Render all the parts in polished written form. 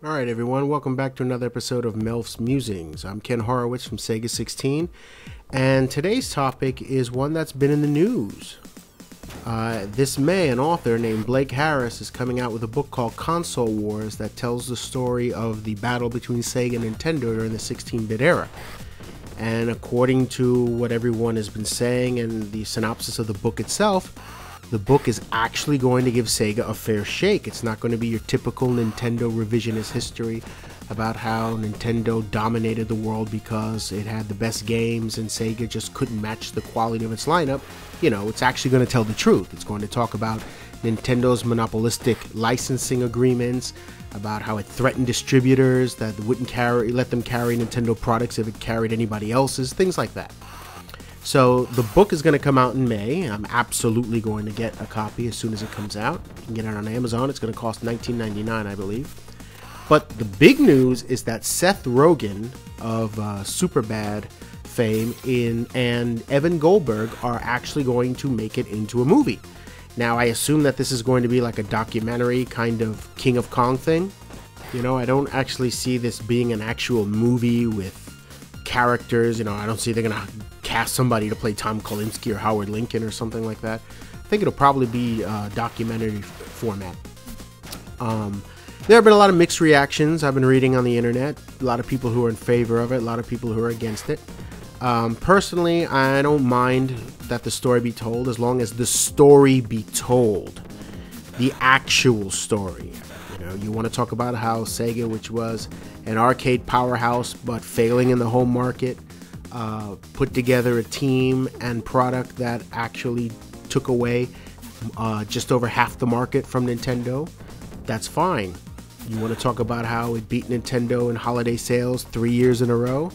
Alright everyone, welcome back to another episode of Melf's Musings. I'm Ken Horowitz from Sega 16, and today's topic is one that's been in the news. This May, an author named Blake Harris is coming out with a book called Console Wars that tells the story of the battle between Sega and Nintendo during the 16-bit era. And according to what everyone has been saying and the synopsis of the book itself, the book is actually going to give Sega a fair shake. It's not going to be your typical Nintendo revisionist history about how Nintendo dominated the world because it had the best games and Sega just couldn't match the quality of its lineup. You know, it's actually going to tell the truth. It's going to talk about Nintendo's monopolistic licensing agreements, about how it threatened distributors that wouldn't let them carry Nintendo products if it carried anybody else's, things like that. So the book is going to come out in May. I'm absolutely going to get a copy as soon as it comes out. You can get it on Amazon. It's going to cost $19.99, I believe. But the big news is that Seth Rogan of Superbad fame and Evan Goldberg are actually going to make it into a movie. Now, I assume that this is going to be like a documentary kind of King of Kong thing. You know, I don't actually see this being an actual movie with characters. You know, I don't see they're going to cast somebody to play Tom Kalinske or Howard Lincoln or something like that. I think it'll probably be a documentary format. There have been a lot of mixed reactions I've been reading on the internet. A lot of people who are in favor of it, a lot of people who are against it. Personally, I don't mind that the story be told as long as the story be told. The actual story. You know, you want to talk about how Sega, which was an arcade powerhouse but failing in the home market, put together a team and product that actually took away just over half the market from Nintendo. That's fine. You want to talk about how it beat Nintendo in holiday sales 3 years in a row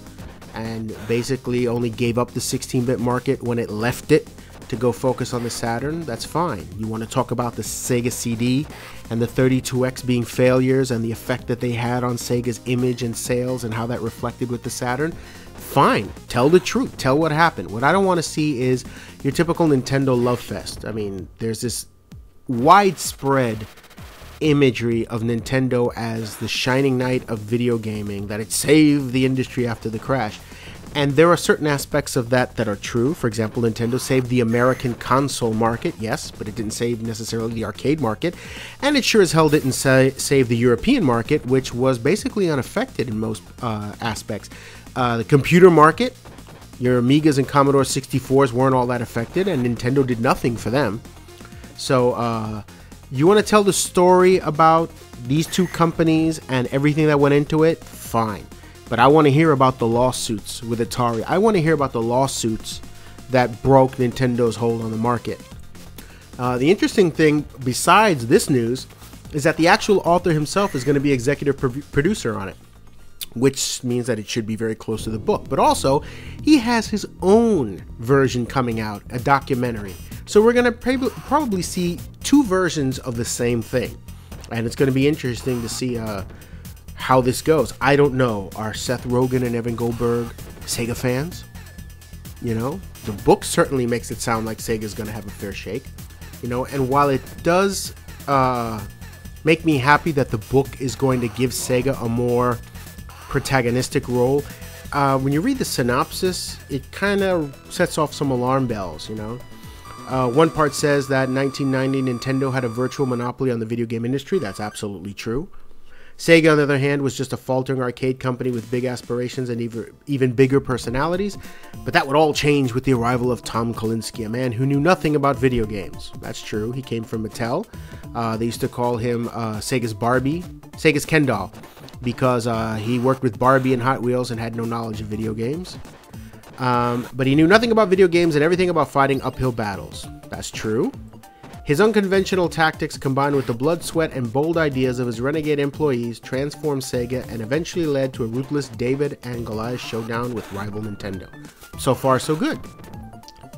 and basically only gave up the 16-bit market when it left it to go focus on the Saturn. That's fine. You want to talk about the Sega CD and the 32X being failures and the effect that they had on Sega's image and sales and how that reflected with the Saturn. Fine, tell the truth, tell what happened. What I don't want to see is your typical Nintendo love fest. I mean, there's this widespread imagery of Nintendo as the shining knight of video gaming, that it saved the industry after the crash. And there are certain aspects of that that are true. For example, Nintendo saved the American console market, yes, but it didn't save necessarily the arcade market. And it sure as hell didn't save the European market, which was basically unaffected in most aspects. The computer market, your Amigas and Commodore 64s weren't all that affected, and Nintendo did nothing for them. So, you want to tell the story about these two companies and everything that went into it? Fine. But I want to hear about the lawsuits with Atari. I want to hear about the lawsuits that broke Nintendo's hold on the market. The interesting thing, besides this news, is that the actual author himself is going to be executive producer on it, which means that it should be very close to the book. But also, he has his own version coming out, a documentary. So we're going to probably see two versions of the same thing. And it's going to be interesting to see how this goes. I don't know. Are Seth Rogan and Evan Goldberg Sega fans? You know, the book certainly makes it sound like Sega's going to have a fair shake. You know, and while it does make me happy that the book is going to give Sega a more protagonistic role, when you read the synopsis, it kind of sets off some alarm bells, you know. One part says that in 1990, Nintendo had a virtual monopoly on the video game industry. That's absolutely true. Sega, on the other hand, was just a faltering arcade company with big aspirations and even bigger personalities. But that would all change with the arrival of Tom Kalinske, a man who knew nothing about video games. That's true. He came from Mattel. They used to call him Sega's Ken doll, because he worked with Barbie and Hot Wheels and had no knowledge of video games. But he knew nothing about video games and everything about fighting uphill battles. That's true. His unconventional tactics, combined with the blood, sweat, and bold ideas of his renegade employees, transformed Sega and eventually led to a ruthless David and Goliath showdown with rival Nintendo. So far, so good.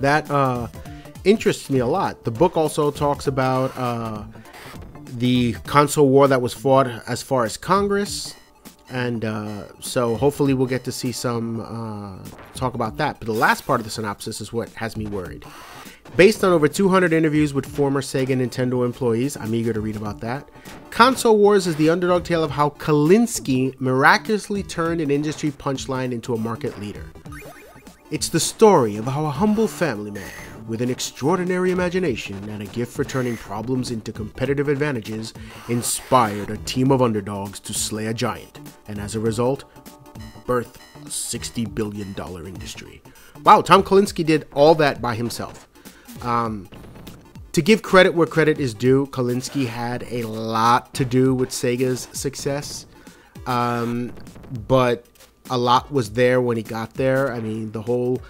That interests me a lot. The book also talks about the console war that was fought as far as Congress, And so hopefully we'll get to see some talk about that. But the last part of the synopsis is what has me worried. Based on over 200 interviews with former Sega and Nintendo employees, I'm eager to read about that. Console Wars is the underdog tale of how Kalinske miraculously turned an industry punchline into a market leader. It's the story of how a humble family man with an extraordinary imagination and a gift for turning problems into competitive advantages inspired a team of underdogs to slay a giant, and as a result, birth a $60 billion industry. Wow, Tom Kalinske did all that by himself. To give credit where credit is due, Kalinske had a lot to do with Sega's success, but a lot was there when he got there. I mean, the whole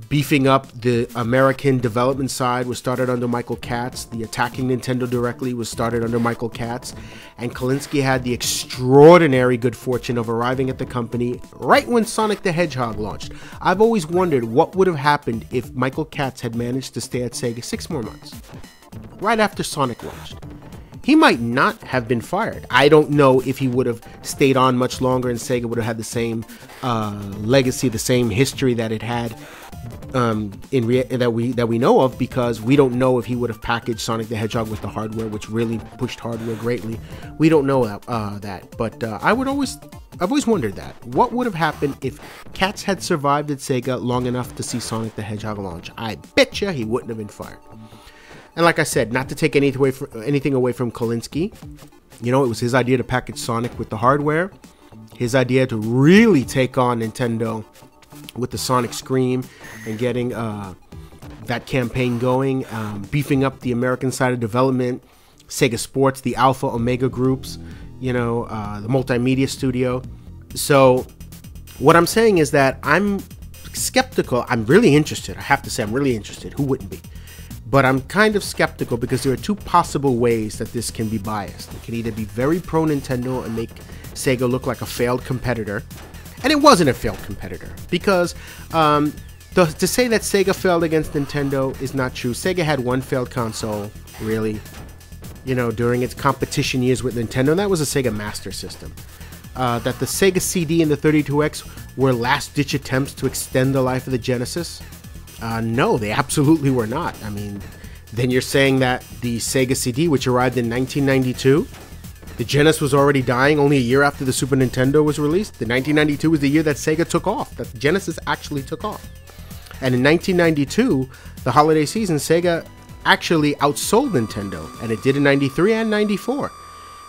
beefing up the American development side was started under Michael Katz. The attacking Nintendo directly was started under Michael Katz. And Kalinske had the extraordinary good fortune of arriving at the company right when Sonic the Hedgehog launched. I've always wondered what would have happened if Michael Katz had managed to stay at Sega 6 more months, right after Sonic launched. He might not have been fired. I don't know if he would have stayed on much longer and Sega would have had the same legacy, the same history that it had that we know of, because we don't know if he would have packaged Sonic the Hedgehog with the hardware, which really pushed hardware greatly. We don't know that, but I've always wondered that. What would have happened if Katz had survived at Sega long enough to see Sonic the Hedgehog launch? I betcha he wouldn't have been fired. And like I said, not to take anything away from Kalinske, you know, it was his idea to package Sonic with the hardware, his idea to really take on Nintendo with the Sonic Scream and getting that campaign going, beefing up the American side of development, Sega Sports, the Alpha Omega groups, you know, the multimedia studio. So what I'm saying is that I'm skeptical. I'm really interested. I have to say I'm really interested. Who wouldn't be? But I'm kind of skeptical because there are two possible ways that this can be biased. It can either be very pro Nintendo and make Sega look like a failed competitor. And it wasn't a failed competitor, because to say that Sega failed against Nintendo is not true. Sega had one failed console, really, you know, during its competition years with Nintendo, and that was a Sega Master System. That the Sega CD and the 32X were last-ditch attempts to extend the life of the Genesis. No, they absolutely were not. I mean, then you're saying that the Sega CD, which arrived in 1992, the Genesis was already dying only a year after the Super Nintendo was released. The 1992 was the year that Sega took off, that the Genesis actually took off. And in 1992, the holiday season, Sega actually outsold Nintendo, and it did in 93 and 94.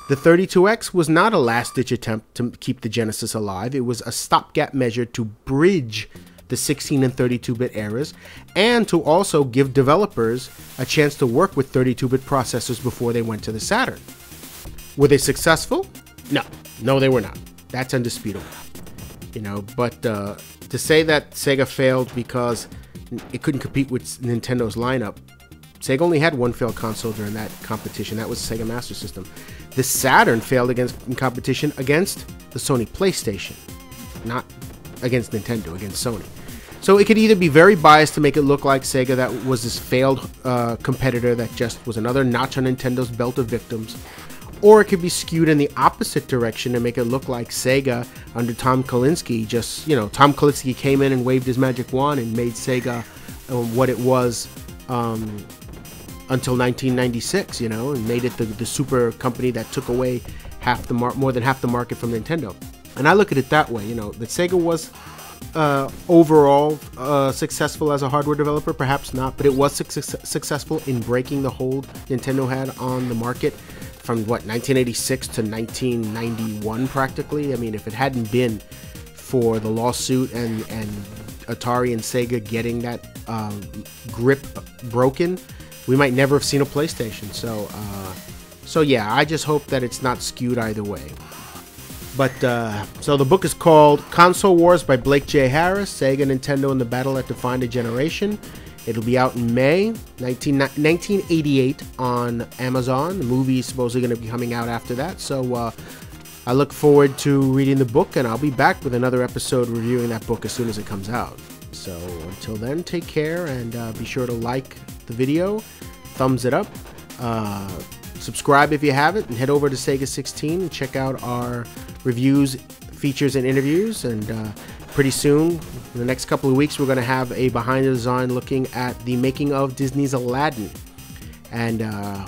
The 32X was not a last-ditch attempt to keep the Genesis alive. It was a stopgap measure to bridge the 16 and 32-bit eras, and to also give developers a chance to work with 32-bit processors before they went to the Saturn. Were they successful? No, they were not. That's undisputable. You know, but to say that Sega failed because it couldn't compete with Nintendo's lineup, Sega only had one failed console during that competition. That was the Sega Master System. The Saturn failed in competition against the Sony PlayStation, not against Nintendo, against Sony. So it could either be very biased to make it look like Sega that was this failed competitor that just was another notch on Nintendo's belt of victims, or it could be skewed in the opposite direction and make it look like Sega under Tom Kalinske just, you know, Tom Kalinske came in and waved his magic wand and made Sega what it was until 1996, you know, and made it the super company that took away more than half the market from Nintendo. And I look at it that way, you know, that Sega was overall successful as a hardware developer, perhaps not, but it was successful in breaking the hold Nintendo had on the market from, what, 1986 to 1991 practically. I mean, if it hadn't been for the lawsuit and Atari and Sega getting that grip broken, we might never have seen a PlayStation. So yeah, I just hope that it's not skewed either way. But, so the book is called Console Wars by Blake J. Harris, Sega and Nintendo in the Battle That Defined a Generation. It'll be out in May 1988 on Amazon. The movie is supposedly going to be coming out after that. So I look forward to reading the book, and I'll be back with another episode reviewing that book as soon as it comes out. So until then, take care, and be sure to like the video, thumbs it up, Subscribe if you haven't, and head over to Sega 16 and check out our reviews, features, and interviews. And pretty soon, in the next couple of weeks, we're going to have a behind the design looking at the making of Disney's Aladdin. And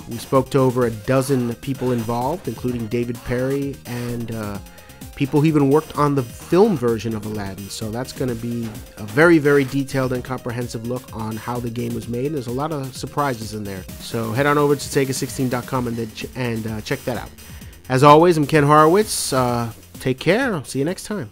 we spoke to over a dozen people involved, including David Perry and people who even worked on the film version of Aladdin. So that's going to be a very, very detailed and comprehensive look on how the game was made. There's a lot of surprises in there. So head on over to Sega16.com and check that out. As always, I'm Ken Horowitz. Take care. I'll see you next time.